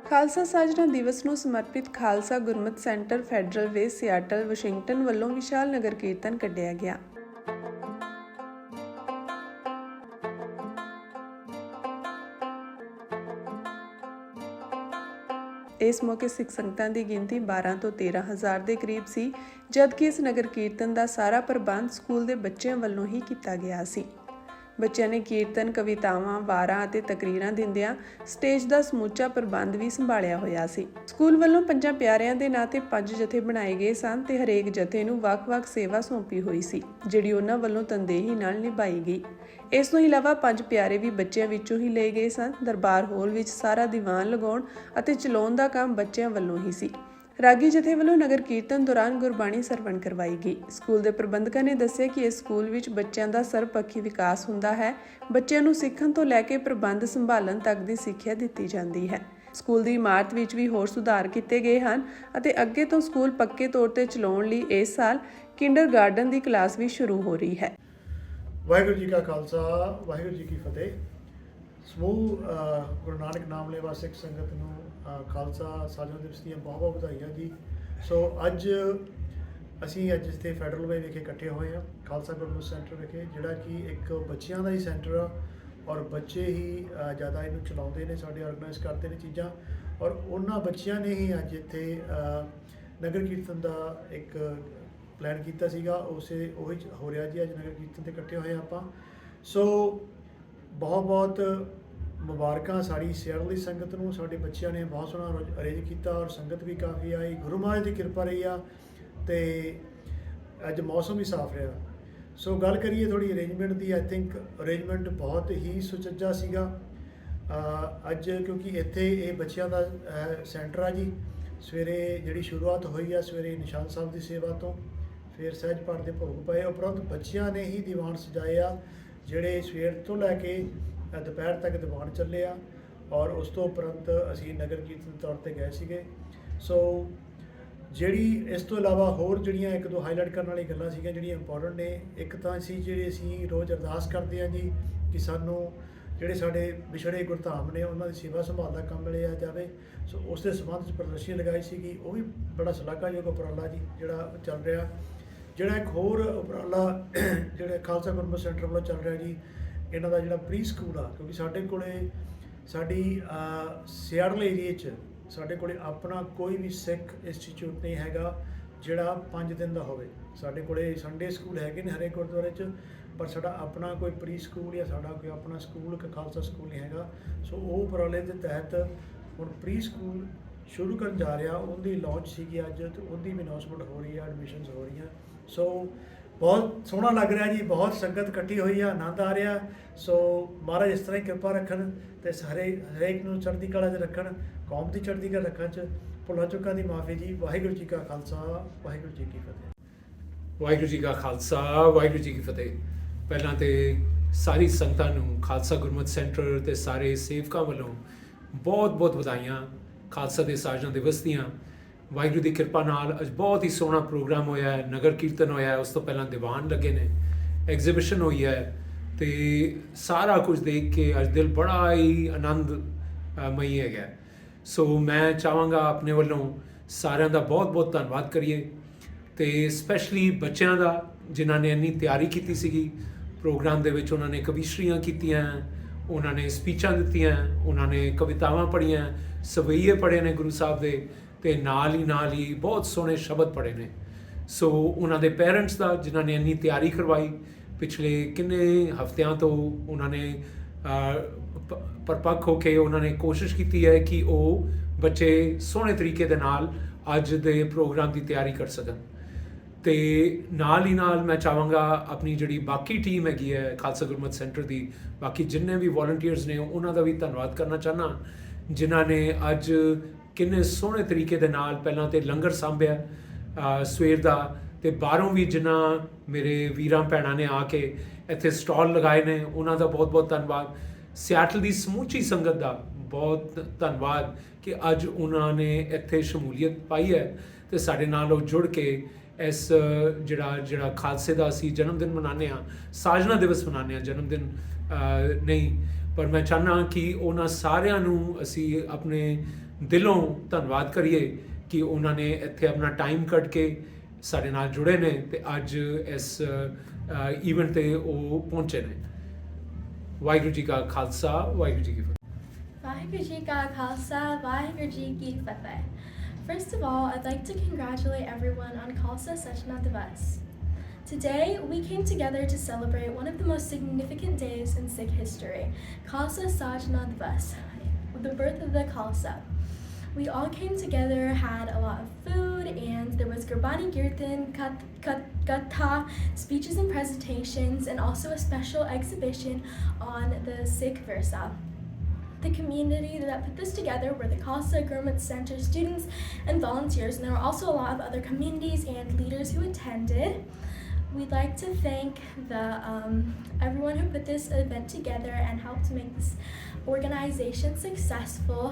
ਖਾਲਸਾ ਸਾਜਨਾ ਦਿਵਸ ਨੂੰ ਸਮਰਪਿਤ ਖਾਲਸਾ ਗੁਰਮਤਿ ਸੈਂਟਰ ਫੈਡਰਲ ਵੇ ਸਿਆਟਲ ਵਾਸ਼ਿੰਗਟਨ ਵੱਲੋਂ ਵਿਸ਼ਾਲ ਨਗਰ ਕੀਰਤਨ ਕੱਢਿਆ ਗਿਆ। ਇਸ ਮੌਕੇ ਸਿੱਖ ਸੰਗਤਾਂ ਦੀ ਗਿਣਤੀ 12 ਤੋਂ 13 ਹਜ਼ਾਰ ਦੇ ਕਰੀਬ ਸੀ, ਜਦਕਿ ਇਸ ਨਗਰ ਕੀਰਤਨ ਦਾ ਸਾਰਾ ਪ੍ਰਬੰਧ ਸਕੂਲ ਦੇ ਬੱਚਿਆਂ ਵੱਲੋਂ ਹੀ ਕੀਤਾ ਗਿਆ ਸੀ। ਬੱਚਿਆਂ ਨੇ ਕੀਰਤਨ, ਕਵਿਤਾਵਾਂ, ਵਾਰਾਂ ਅਤੇ ਤਕਰੀਰਾਂ ਦਿੰਦਿਆਂ ਸਟੇਜ ਦਾ ਸਮੁੱਚਾ ਪ੍ਰਬੰਧ ਵੀ ਸੰਭਾਲਿਆ ਹੋਇਆ ਸੀ। ਸਕੂਲ ਵੱਲੋਂ 5 ਪਿਆਰਿਆਂ ਦੇ ਨਾਂ ਤੇ 5 ਜਥੇ ਬਣਾਏ ਗਏ ਸਨ ਤੇ ਹਰੇਕ ਜਥੇ ਨੂੰ ਵੱਖ-ਵੱਖ ਸੇਵਾ ਸੌਂਪੀ ਹੋਈ ਸੀ, ਜਿਹੜੀ ਉਹਨਾਂ ਵੱਲੋਂ ਤਨਦੇਹੀ ਨਾਲ ਨਿਭਾਈ ਗਈ। ਇਸ ਤੋਂ ਇਲਾਵਾ 5 ਪਿਆਰੇ ਵੀ ਬੱਚਿਆਂ ਵਿੱਚੋਂ ਹੀ ਲਏ ਗਏ ਸਨ। ਦਰਬਾਰ ਹਾਲ ਵਿੱਚ ਸਾਰਾ ਦੀਵਾਨ ਲਗਾਉਣ ਅਤੇ ਚਲਾਉਣ ਦਾ ਕੰਮ ਬੱਚਿਆਂ ਵੱਲੋਂ ਹੀ ਸੀ। ਰਾਗੀ ਜਥੇ ਵੱਲੋਂ ਨਗਰ ਕੀਰਤਨ ਦੌਰਾਨ ਗੁਰਬਾਣੀ ਸਰਵਣ ਕਰਵਾਈ ਗਈ। ਸਕੂਲ ਦੇ ਪ੍ਰਬੰਧਕਾਂ ਨੇ ਦੱਸਿਆ ਕਿ ਇਸ ਸਕੂਲ ਵਿੱਚ ਬੱਚਿਆਂ ਦਾ ਸਰਬਪੱਖੀ ਵਿਕਾਸ ਹੁੰਦਾ ਹੈ। ਬੱਚਿਆਂ ਨੂੰ ਸਿੱਖਣ ਤੋਂ ਲੈ ਕੇ ਪ੍ਰਬੰਧ ਸੰਭਾਲਣ ਤੱਕ ਦੀ ਸਿੱਖਿਆ ਦਿੱਤੀ ਜਾਂਦੀ ਹੈ। ਸਕੂਲ ਦੀ ਇਮਾਰਤ ਵਿੱਚ ਵੀ ਹੋਰ ਸੁਧਾਰ ਕੀਤੇ ਗਏ ਹਨ ਅਤੇ ਅੱਗੇ ਤੋਂ ਸਕੂਲ ਪੱਕੇ ਤੌਰ ਤੇ ਚਲਾਉਣ ਲਈ ਇਸ ਸਾਲ ਕਿੰਡਰਗਾਰਟਨ ਦੀ ਕਲਾਸ ਵੀ ਸ਼ੁਰੂ ਹੋ ਰਹੀ ਹੈ। ਵਾਹਿਗੁਰੂ ਜੀ ਕਾ ਖਾਲਸਾ, ਵਾਹਿਗੁਰੂ ਜੀ ਕੀ ਫਤਿਹ। ਸਮੂਹ ਗੁਰੂ ਨਾਨਕ ਨਾਮ ਲੈਵਾ ਸਿੱਖ ਸੰਗਤ ਨੂੰ ਖਾਲਸਾ ਸਾਜਨਾ ਦਿਵਸ ਦੀਆਂ ਬਹੁਤ ਬਹੁਤ ਵਧਾਈਆਂ ਜੀ। ਸੋ ਅੱਜ ਅਸੀਂ ਇੱਥੇ ਫੈਡਰਲ ਵੇ ਵਿਖੇ ਇਕੱਠੇ ਹੋਏ ਹਾਂ, ਖਾਲਸਾ ਗੁਰਮਤਿ ਸੈਂਟਰ ਵਿਖੇ, ਜਿਹੜਾ ਕਿ ਇੱਕ ਬੱਚਿਆਂ ਦਾ ਹੀ ਸੈਂਟਰ ਆ ਔਰ ਬੱਚੇ ਹੀ ਜ਼ਿਆਦਾ ਇਹਨੂੰ ਚਲਾਉਂਦੇ ਨੇ, ਸਾਡੇ ਆਰਗੇਨਾਈਜ਼ ਕਰਦੇ ਨੇ ਚੀਜ਼ਾਂ, ਔਰ ਉਹਨਾਂ ਬੱਚਿਆਂ ਨੇ ਹੀ ਅੱਜ ਇੱਥੇ ਨਗਰ ਕੀਰਤਨ ਦਾ ਇੱਕ ਪਲਾਨ ਕੀਤਾ ਸੀਗਾ। ਉਹੀ ਹੋ ਰਿਹਾ ਜੀ। ਅੱਜ ਨਗਰ ਕੀਰਤਨ 'ਤੇ ਇਕੱਠੇ ਹੋਏ ਆਪਾਂ। ਸੋ ਬਹੁਤ ਬਹੁਤ ਮੁਬਾਰਕਾਂ ਸਾਡੀ ਸਿਆਟਲ ਦੀ ਸੰਗਤ ਨੂੰ। ਸਾਡੇ ਬੱਚਿਆਂ ਨੇ ਬਹੁਤ ਸੋਹਣਾ ਅਰੇਂਜ ਕੀਤਾ ਔਰ ਸੰਗਤ ਵੀ ਕਾਫੀ ਆਈ। ਗੁਰੂ ਮਹਾਰਾਜ ਦੀ ਕਿਰਪਾ ਰਹੀ ਆ ਅਤੇ ਅੱਜ ਮੌਸਮ ਵੀ ਸਾਫ਼ ਰਿਹਾ। ਸੋ ਗੱਲ ਕਰੀਏ ਥੋੜ੍ਹੀ arrangement the, I think arrangement ਬਹੁਤ ਹੀ ਸੁਚੱਜਾ ਸੀਗਾ ਅੱਜ, ਕਿਉਂਕਿ ਇੱਥੇ ਇਹ ਬੱਚਿਆਂ ਦਾ ਸੈਂਟਰ ਆ ਜੀ। ਸਵੇਰੇ ਜਿਹੜੀ ਸ਼ੁਰੂਆਤ ਹੋਈ ਆ, ਸਵੇਰੇ ਨਿਸ਼ਾਨ ਸਾਹਿਬ ਦੀ ਸੇਵਾ ਤੋਂ, ਫਿਰ ਸਹਿਜ ਪਾਠ ਦੇ ਭੋਗ ਪਏ, ਉਪਰੰਤ ਬੱਚਿਆਂ ਨੇ ਹੀ ਦੀਵਾਨ ਸਜਾਏ ਆ, ਜਿਹੜੇ ਸਵੇਰ ਤੋਂ ਲੈ ਕੇ ਦੁਪਹਿਰ ਤੱਕ ਦੀਵਾਨ ਚੱਲੇ ਆ। ਔਰ ਉਸ ਤੋਂ ਉਪਰੰਤ ਅਸੀਂ ਨਗਰ ਕੀਰਤਨ ਤੌਰ 'ਤੇ ਗਏ ਸੀਗੇ। ਸੋ ਜਿਹੜੀ ਇਸ ਤੋਂ ਇਲਾਵਾ ਹੋਰ ਜਿਹੜੀਆਂ 1-2 ਹਾਈਲਾਈਟ ਕਰਨ ਵਾਲੀ ਗੱਲਾਂ ਸੀਗੀਆਂ ਜਿਹੜੀਆਂ ਇੰਪੋਰਟੈਂਟ ਨੇ, ਇੱਕ ਤਾਂ ਅਸੀਂ ਰੋਜ਼ ਅਰਦਾਸ ਕਰਦੇ ਹਾਂ ਜੀ ਕਿ ਸਾਨੂੰ ਜਿਹੜੇ ਸਾਡੇ ਵਿਛੜੇ ਗੁਰਧਾਮ ਨੇ ਉਹਨਾਂ ਦੀ ਸੇਵਾ ਸੰਭਾਲ ਦਾ ਕੰਮ ਮਿਲਿਆ ਜਾਵੇ। ਸੋ ਉਸ ਦੇ ਸੰਬੰਧ 'ਚ ਪ੍ਰਦਰਸ਼ਨੀ ਲਗਾਈ ਸੀਗੀ, ਉਹ ਵੀ ਬੜਾ ਸ਼ਲਾਘਾਯੋਗ ਉਪਰਾਲਾ ਜੀ ਜਿਹੜਾ ਚੱਲ ਰਿਹਾ। ਜਿਹੜਾ ਇੱਕ ਹੋਰ ਉਪਰਾਲਾ ਜਿਹੜਾ ਖਾਲਸਾ ਗੁਰਮਤਿ ਸੈਂਟਰ ਵੱਲੋਂ ਚੱਲ ਰਿਹਾ ਜੀ, ਇਹਨਾਂ ਦਾ ਜਿਹੜਾ ਪ੍ਰੀ ਸਕੂਲ ਆ, ਕਿਉਂਕਿ ਸਾਡੇ ਕੋਲੇ ਸਾਡੀ ਸਿਆਟਲ ਏਰੀਏ 'ਚ ਸਾਡੇ ਕੋਲੇ ਆਪਣਾ ਕੋਈ ਵੀ ਸਿੱਖ ਇੰਸਟੀਚਿਊਟ ਨਹੀਂ ਹੈਗਾ ਜਿਹੜਾ 5 ਦਿਨ ਦਾ ਹੋਵੇ। ਸਾਡੇ ਕੋਲੇ ਸੰਡੇ ਸਕੂਲ ਹੈਗੇ ਨੇ ਹਰੇਕ ਗੁਰਦੁਆਰੇ 'ਚ, ਪਰ ਸਾਡਾ ਆਪਣਾ ਕੋਈ ਪ੍ਰੀ ਸਕੂਲ ਜਾਂ ਸਾਡਾ ਕੋਈ ਆਪਣਾ ਸਕੂਲ ਖਾਲਸਾ ਸਕੂਲ ਨਹੀਂ ਹੈਗਾ। ਸੋ ਉਹ ਉਪਰਾਲੇ ਦੇ ਤਹਿਤ ਹੁਣ ਪ੍ਰੀ ਸਕੂਲ ਸ਼ੁਰੂ ਕਰਨ ਜਾ ਰਿਹਾ। ਉਹਦੀ ਲਾਂਚ ਸੀਗੀ ਅੱਜ ਅਤੇ ਉਹਦੀ ਵੀ ਅਨਾਊਂਸਮੈਂਟ ਹੋ ਰਹੀ ਆ, ਐਡਮਿਸ਼ਨਸ ਹੋ ਰਹੀਆਂ। ਸੋ ਬਹੁਤ ਸੋਹਣਾ ਲੱਗ ਰਿਹਾ ਜੀ, ਬਹੁਤ ਸੰਗਤ ਇਕੱਠੀ ਹੋਈ ਆ, ਆਨੰਦ ਆ ਰਿਹਾ। ਸੋ ਮਹਾਰਾਜ ਇਸ ਤਰ੍ਹਾਂ ਹੀ ਕਿਰਪਾ ਰੱਖਣ ਅਤੇ ਹਰੇਕ ਨੂੰ ਚੜ੍ਹਦੀ ਕਲਾ 'ਚ ਰੱਖਣ, ਕੌਮ ਦੀ ਚੜ੍ਹਦੀ ਕਲਾ ਰੱਖਣ 'ਚ। ਭੁੱਲਾਂ ਚੁੱਕਾਂ ਦੀ ਮਾਫੀ ਜੀ। ਵਾਹਿਗੁਰੂ ਜੀ ਕਾ ਖਾਲਸਾ, ਵਾਹਿਗੁਰੂ ਜੀ ਕੀ ਫਤਿਹ। ਵਾਹਿਗੁਰੂ ਜੀ ਕਾ ਖਾਲਸਾ, ਵਾਹਿਗੁਰੂ ਜੀ ਕੀ ਫਤਿਹ। ਪਹਿਲਾਂ ਤੇ ਸਾਰੀ ਸੰਗਤਾਂ ਨੂੰ ਖਾਲਸਾ ਗੁਰਮਤਿ ਸੈਂਟਰ ਅਤੇ ਸਾਰੇ ਸੇਵਕਾਂ ਵੱਲੋਂ ਬਹੁਤ ਬਹੁਤ ਵਧਾਈਆਂ ਖਾਲਸਾ ਦੇ ਸਾਜਨਾ ਦਿਵਸ ਦੀਆਂ। ਵਾਹਿਗੁਰੂ ਦੀ ਕਿਰਪਾ ਨਾਲ ਅੱਜ ਬਹੁਤ ਹੀ ਸੋਹਣਾ ਪ੍ਰੋਗਰਾਮ ਹੋਇਆ ਹੈ, ਨਗਰ ਕੀਰਤਨ ਹੋਇਆ ਹੈ, ਉਸ ਤੋਂ ਪਹਿਲਾਂ ਦੀਵਾਨ ਲੱਗੇ ਨੇ, ਐਗਜ਼ੀਬਿਸ਼ਨ ਹੋਈ ਹੈ ਅਤੇ ਸਾਰਾ ਕੁਝ ਦੇਖ ਕੇ ਅੱਜ ਦਿਲ ਬੜਾ ਹੀ ਆਨੰਦਮਈ ਹੈਗਾ। ਸੋ ਮੈਂ ਚਾਹਾਂਗਾ ਆਪਣੇ ਵੱਲੋਂ ਸਾਰਿਆਂ ਦਾ ਬਹੁਤ ਬਹੁਤ ਧੰਨਵਾਦ ਕਰੀਏ ਅਤੇ ਸਪੈਸ਼ਲੀ ਬੱਚਿਆਂ ਦਾ, ਜਿਨ੍ਹਾਂ ਨੇ ਇੰਨੀ ਤਿਆਰੀ ਕੀਤੀ ਸੀਗੀ ਪ੍ਰੋਗਰਾਮ ਦੇ ਵਿੱਚ। ਉਹਨਾਂ ਨੇ ਕਵਿਸ਼ਰੀਆਂ ਕੀਤੀਆਂ, ਉਹਨਾਂ ਨੇ ਸਪੀਚਾਂ ਦਿੱਤੀਆਂ, ਉਹਨਾਂ ਨੇ ਕਵਿਤਾਵਾਂ ਪੜ੍ਹੀਆਂ, ਸਵਈਏ ਪੜ੍ਹੇ ਨੇ ਗੁਰੂ ਸਾਹਿਬ ਦੇ, ਅਤੇ ਨਾਲ ਹੀ ਬਹੁਤ ਸੋਹਣੇ ਸ਼ਬਦ ਪੜ੍ਹੇ ਨੇ। ਸੋ ਉਹਨਾਂ ਦੇ ਪੇਰੈਂਟਸ ਦਾ, ਜਿਨ੍ਹਾਂ ਨੇ ਇੰਨੀ ਤਿਆਰੀ ਕਰਵਾਈ ਪਿਛਲੇ ਕਿੰਨੇ ਹਫ਼ਤਿਆਂ ਤੋਂ, ਉਹਨਾਂ ਨੇ ਪਰਪੱਕ ਹੋ ਕੇ ਉਹਨਾਂ ਨੇ ਕੋਸ਼ਿਸ਼ ਕੀਤੀ ਹੈ ਕਿ ਉਹ ਬੱਚੇ ਸੋਹਣੇ ਤਰੀਕੇ ਦੇ ਨਾਲ ਅੱਜ ਦੇ ਪ੍ਰੋਗਰਾਮ ਦੀ ਤਿਆਰੀ ਕਰ ਸਕਣ। ਅਤੇ ਨਾਲ ਹੀ ਨਾਲ ਮੈਂ ਚਾਹਾਂਗਾ ਆਪਣੀ ਜਿਹੜੀ ਬਾਕੀ ਟੀਮ ਹੈਗੀ ਹੈ ਖਾਲਸਾ ਗੁਰਮਤਿ ਸੈਂਟਰ ਦੀ, ਬਾਕੀ ਜਿੰਨੇ ਵੀ ਵੋਲੰਟੀਅਰਸ ਨੇ, ਉਹਨਾਂ ਦਾ ਵੀ ਧੰਨਵਾਦ ਕਰਨਾ ਚਾਹੁੰਦਾ, ਜਿਨ੍ਹਾਂ ਨੇ ਅੱਜ ਕਿੰਨੇ ਸੋਹਣੇ ਤਰੀਕੇ ਦੇ ਨਾਲ ਪਹਿਲਾਂ ਤਾਂ ਲੰਗਰ ਸਾਂਭਿਆ ਸਵੇਰ ਦਾ, ਅਤੇ ਬਾਹਰੋਂ ਵੀ ਜਿਨ੍ਹਾਂ ਮੇਰੇ ਵੀਰਾਂ ਭੈਣਾਂ ਨੇ ਆ ਕੇ ਇੱਥੇ ਸਟਾਲ ਲਗਾਏ ਨੇ, ਉਹਨਾਂ ਦਾ ਬਹੁਤ ਬਹੁਤ ਧੰਨਵਾਦ। ਸਿਆਟਲ ਦੀ ਸਮੁੱਚੀ ਸੰਗਤ ਦਾ ਬਹੁਤ ਧੰਨਵਾਦ ਕਿ ਅੱਜ ਉਹਨਾਂ ਨੇ ਇੱਥੇ ਸ਼ਮੂਲੀਅਤ ਪਾਈ ਹੈ ਅਤੇ ਸਾਡੇ ਨਾਲ ਉਹ ਜੁੜ ਕੇ ਇਸ ਜਿਹੜਾ ਖਾਲਸੇ ਦਾ ਅਸੀਂ ਜਨਮ ਦਿਨ ਮਨਾਉਂਦੇ ਹਾਂ, ਸਾਜਨਾ ਦਿਵਸ ਮਨਾਉਂਦੇ ਹਾਂ, ਜਨਮ ਦਿਨ ਨਹੀਂ, ਪਰ ਮੈਂ ਚਾਹੁੰਦਾ ਕਿ ਉਹਨਾਂ ਸਾਰਿਆਂ ਨੂੰ ਅਸੀਂ ਆਪਣੇ ਦਿਲੋਂ ਧੰਨਵਾਦ ਕਰੀਏ ਕਿ ਉਹਨਾਂ ਨੇ ਇੱਥੇ ਆਪਣਾ ਟਾਈਮ ਕੱਢ ਕੇ ਸਾਡੇ ਨਾਲ ਜੁੜੇ ਨੇ ਤੇ ਅੱਜ ਇਸ ਇਵੈਂਟ ਤੇ ਉਹ ਪਹੁੰਚੇ ਨੇ। ਵਾਹਿਗੁਰੂ ਜੀ ਕਾ ਖਾਲਸਾ, ਵਾਹਿਗੁਰੂ ਜੀ ਕੀ ਫਤਿਹ। Vaheguru Ji Ka Khalsa, Vaheguru Ji Ki Fateh. First of all, I'd like to congratulate everyone on Khalsa Sachna Divas. Today, we came together to celebrate one of the most significant days in Sikh history, Khalsa Sajna Divas, the birth of the Khalsa. We all came together, had a lot of food, and there was Gurbani Kirtan, Katha, speeches and presentations, and also a special exhibition on the Sikh Versa. The community that put this together were the Khalsa Gurmat Center students and volunteers, and there were also a lot of other communities and leaders who attended. We'd like to thank everyone who put this event together and helped make this organization successful,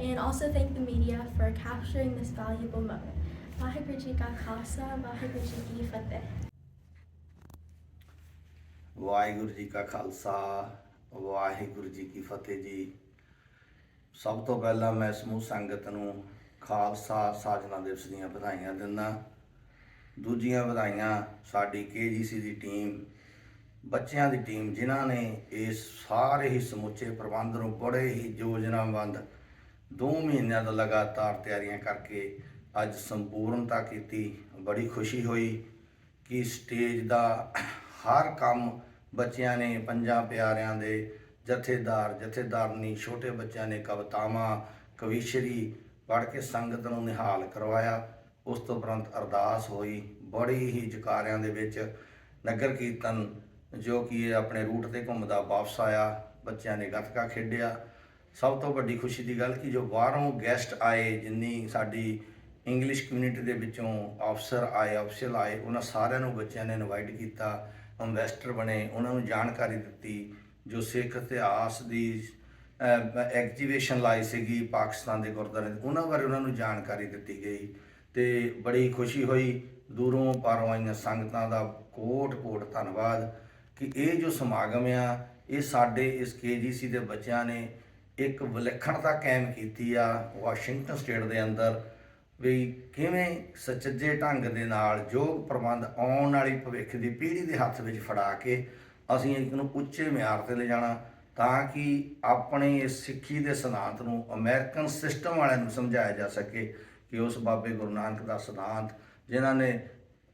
and also thank the media for capturing this valuable moment. Vaheguru Ji Ka Khalsa, Vaheguru Ji Ki Fateh. Waheguru ji ਕਾ ਖਾਲਸਾ, ਵਾਹਿਗੁਰੂ ਜੀ ਕੀ ਫਤਿਹ ਜੀ। ਸਭ ਤੋਂ ਪਹਿਲਾਂ ਮੈਂ ਸਮੂਹ ਸੰਗਤ ਨੂੰ ਖਾਲਸਾ ਸਾਜਨਾ ਦਿਵਸ ਦੀਆਂ ਵਧਾਈਆਂ ਦਿੰਦਾ। ਦੂਜੀਆਂ ਵਧਾਈਆਂ ਸਾਡੀ KGC ਦੀ ਟੀਮ, ਬੱਚਿਆਂ ਦੀ ਟੀਮ, ਜਿਨ੍ਹਾਂ ਨੇ ਇਸ ਸਾਰੇ ਹੀ ਸਮੁੱਚੇ ਪ੍ਰਬੰਧ ਨੂੰ ਬੜੇ ਹੀ ਯੋਜਨਾਬੰਦ 2 ਮਹੀਨਿਆਂ ਤੋਂ ਲਗਾਤਾਰ ਤਿਆਰੀਆਂ ਕਰਕੇ ਅੱਜ ਸੰਪੂਰਨਤਾ ਕੀਤੀ। ਬੜੀ ਖੁਸ਼ੀ ਹੋਈ ਕਿ ਸਟੇਜ ਦਾ ਹਰ ਕੰਮ ਬੱਚਿਆਂ ਨੇ, ਪੰਜਾਂ ਪਿਆਰਿਆਂ ਦੇ ਜਥੇਦਾਰਨੀ, ਛੋਟੇ ਬੱਚਿਆਂ ਨੇ ਕਵਿਤਾਵਾਂ, ਕਵੀਸ਼ਰੀ ਪੜ੍ਹ ਕੇ ਸੰਗਤ ਨੂੰ ਨਿਹਾਲ ਕਰਵਾਇਆ। ਉਸ ਤੋਂ ਉਪਰੰਤ ਅਰਦਾਸ ਹੋਈ। ਬੜੀ ਹੀ ਜਕਾਰਿਆਂ ਦੇ ਵਿੱਚ ਨਗਰ ਕੀਰਤਨ ਜੋ ਕਿ ਆਪਣੇ ਰੂਟ ਤੇ ਘੁੰਮਦਾ ਵਾਪਸ ਆਇਆ। ਬੱਚਿਆਂ ਨੇ ਗੱਤਕਾ ਖੇਡਿਆ। ਸਭ ਤੋਂ ਵੱਡੀ ਖੁਸ਼ੀ ਦੀ ਗੱਲ ਕਿ ਜੋ ਬਾਹਰੋਂ ਗੈਸਟ ਆਏ, ਜਿੰਨੀ ਸਾਡੀ ਇੰਗਲਿਸ਼ ਕਮਿਊਨਿਟੀ ਦੇ ਵਿੱਚੋਂ ਅਫਸਰ ਆਏ, ਉਹਨਾਂ ਸਾਰਿਆਂ ਨੂੰ ਬੱਚਿਆਂ ਨੇ ਇਨਵਾਈਟ ਕੀਤਾ, ਅੰਬੈਸਡਰ ਬਣੇ, ਉਹਨਾਂ ਨੂੰ ਜਾਣਕਾਰੀ ਦਿੱਤੀ। ਜੋ ਸਿੱਖ ਇਤਿਹਾਸ ਦੀ ਐਗਜੀਬਿਸ਼ਨ ਲਾਈ ਸੀਗੀ ਪਾਕਿਸਤਾਨ ਦੇ ਗੁਰਦੁਆਰੇ, ਉਹਨਾਂ ਬਾਰੇ ਉਹਨਾਂ ਨੂੰ ਜਾਣਕਾਰੀ ਦਿੱਤੀ ਗਈ ਤੇ ਬੜੀ ਖੁਸ਼ੀ ਹੋਈ। ਦੂਰੋਂ ਪਾਰੋਂ ਆਈਆਂ ਸੰਗਤਾਂ ਦਾ ਕੋਟ ਧੰਨਵਾਦ ਕਿ ਇਹ ਜੋ ਸਮਾਗਮ ਆ, ਇਹ ਸਾਡੇ ਇਸ KGC ਦੇ ਬੱਚਿਆਂ ਨੇ ਇੱਕ ਵਿਲੱਖਣਤਾ ਕਾਇਮ ਕੀਤੀ ਆ ਵਾਸ਼ਿੰਗਟਨ ਸਟੇਟ ਦੇ ਅੰਦਰ, ਵੀ ਕਿਵੇਂ ਸੁਚੱਜੇ ਢੰਗ ਦੇ ਨਾਲ ਯੋਗ ਪ੍ਰਬੰਧ ਆਉਣ ਵਾਲੀ ਭਵਿੱਖ ਦੀ ਪੀੜ੍ਹੀ ਦੇ ਹੱਥ ਵਿੱਚ ਫੜਾ ਕੇ ਅਸੀਂ ਇਹਨੂੰ ਉੱਚੇ ਮਿਆਰ 'ਤੇ ਲਿਜਾਣਾ, ਤਾਂ ਕਿ ਆਪਣੇ ਇਸ ਸਿੱਖੀ ਦੇ ਸਿਧਾਂਤ ਨੂੰ ਅਮਰੀਕਨ ਸਿਸਟਮ ਵਾਲਿਆਂ ਨੂੰ ਸਮਝਾਇਆ ਜਾ ਸਕੇ ਕਿ ਉਸ ਬਾਬੇ ਗੁਰੂ ਨਾਨਕ ਦਾ ਸਿਧਾਂਤ, ਜਿਨ੍ਹਾਂ ਨੇ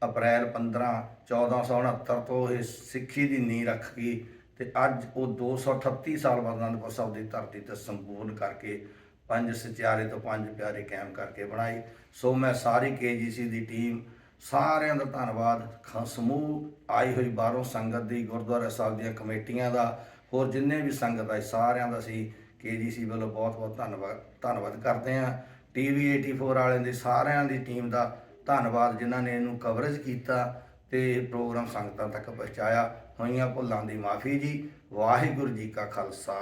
ਅਪ੍ਰੈਲ 15 1469 ਤੋਂ ਇਹ ਸਿੱਖੀ ਦੀ ਨੀਂਹ ਰੱਖੀ ਤੇ ਅੱਜ ਉਹ 238 ਸਾਲ ਬਾਅਦ ਅਨੰਦਪੁਰ ਸਾਹਿਬ ਦੀ ਧਰਤੀ 'ਤੇ ਸੰਪੂਰਨ ਕਰਕੇ 5 ਸਚਿਆਰੇ ਤੋਂ 5 ਪਿਆਰੇ ਕਾਇਮ ਕਰਕੇ ਬਣਾਈ। ਸੋ ਮੈਂ ਸਾਰੀ KGC ਦੀ ਟੀਮ, ਸਾਰਿਆਂ ਦਾ ਧੰਨਵਾਦ, ਸਮੂਹ ਆਈ ਹੋਈ ਬਾਹਰੋਂ ਸੰਗਤ ਦੀ, ਗੁਰਦੁਆਰਾ ਸਾਹਿਬ ਦੀਆਂ ਕਮੇਟੀਆਂ ਦਾ, ਹੋਰ ਜਿੰਨੇ ਵੀ ਸੰਗਤ ਆਈ ਸਾਰਿਆਂ ਦਾ ਅਸੀਂ KGC ਵੱਲੋਂ ਬਹੁਤ ਧੰਨਵਾਦ ਕਰਦੇ ਹਾਂ। TV 84 ਵਾਲਿਆਂ ਦੀ ਸਾਰਿਆਂ ਦੀ ਟੀਮ ਦਾ ਧੰਨਵਾਦ, ਜਿਨ੍ਹਾਂ ਨੇ ਇਹਨੂੰ ਕਵਰੇਜ ਕੀਤਾ ਤੇ ਪ੍ਰੋਗਰਾਮ ਸੰਗਤਾਂ ਤੱਕ ਪਹੁੰਚਾਇਆ। ਹੋਈਆਂ ਭੁੱਲਾਂ ਦੀ ਮਾਫੀ ਜੀ। ਵਾਹਿਗੁਰੂ ਜੀ ਕਾ ਖਾਲਸਾ,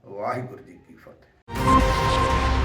ਵਾਹਿਗੁਰੂ ਜੀ ਕੀ ਫਤਿਹ।